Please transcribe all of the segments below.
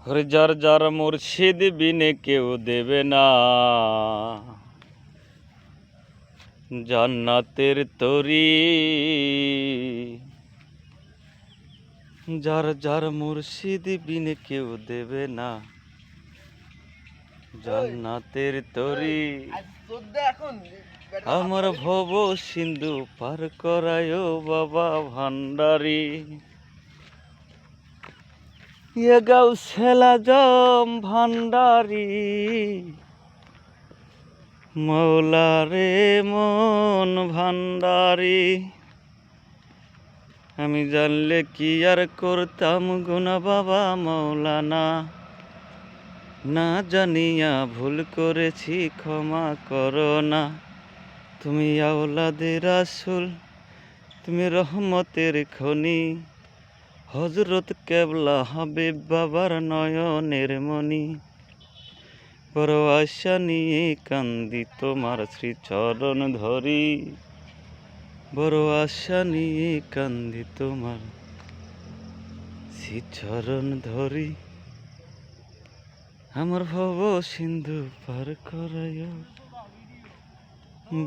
ওরে যার যার মুর্শিদ বিনে কেউ দেবে না জান্নাতের তরি। যার যার মুর্শিদ বিনে কেউ দেবে না জান্নাতের তরি। আমার ভব সিন্ধু পার করায় বাবা ভান্ডারি। ইয়ে গাউসে আজম ভান্ডারি মৌলা রে মন ভান্ডারি। আমি জানলে কি আর করতাম গুনা বাবা মৌলানা, না জানিয়া ভুল করেছি ক্ষমা করো না। তুমি আওলাদে রাসূল, তুমি রহমতের খনি, হযরত কেবলা হাবিব বাবার নয়নের মণি। বড় আশা নিয়ে কান্দি তোমার শ্রীচরণ ধরি, বড় আশা নিয়ে কান্দি তোমার শ্রীচরণ ধরি। আমার ভব সিন্ধু পার করায়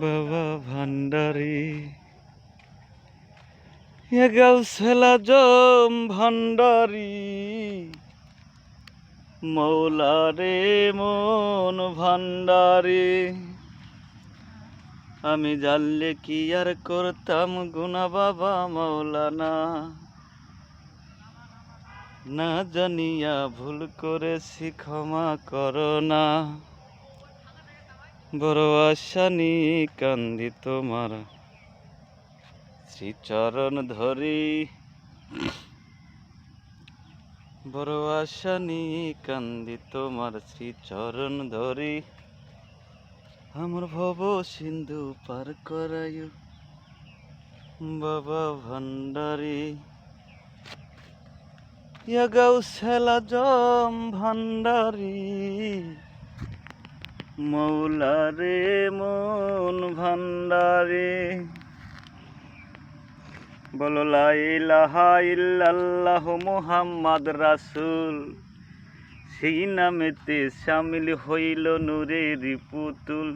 বাবা ভান্ডারি। ইয়ে গাউসে আজম ভান্ডারি মৌলা রে মন ভান্ডারি। আমি জানলে কি আর করতাম গুনা বাবা মৌলানা, না জানিয়া ভুল করেছি ক্ষমা করো না। বড় আশা নিয়ে কান্দি তোমার শ্রীচরণ ধরি, বড় আশা নিয়ে কান্দি তোমার শ্রীচরণ ধরি। আমার ভব সিন্ধু পার করায় বাবা ভান্ডারি। ইয়া গাউসে আজম ভান্ডারি মৌলা রে মন ভান্ডারি। বলো লা ইলাহা ইল্লাল্লাহ মুহাম্মদ রাসূল, সেই নামেতে শামিল হইল নূরের পুতুল।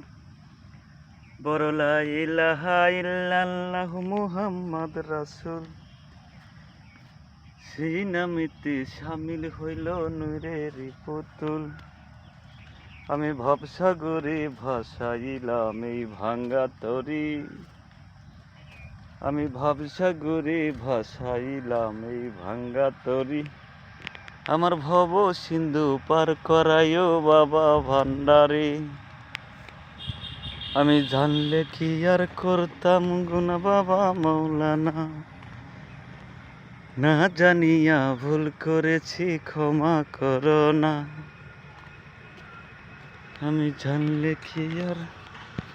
বলো লা ইলাহা ইল্লাল্লাহ মুহাম্মদ রাসূল, সেই নামেতে শামিল হইল নূরের পুতুল। আমি ভবসাগরে ভাসাইলাম এই ভাঙ্গা তরি, আমি ভবসাগরে ভাসাইলাম এই ভাঙ্গা তরি। আমার ভব সিন্ধু পার করায় বাবা ভান্ডারি। আমি জানলে কি আর করতাম গুনা বাবা মৌলানা, না জানিয়া ভুল করেছি ক্ষমা করো না। আমি জানলে কি আর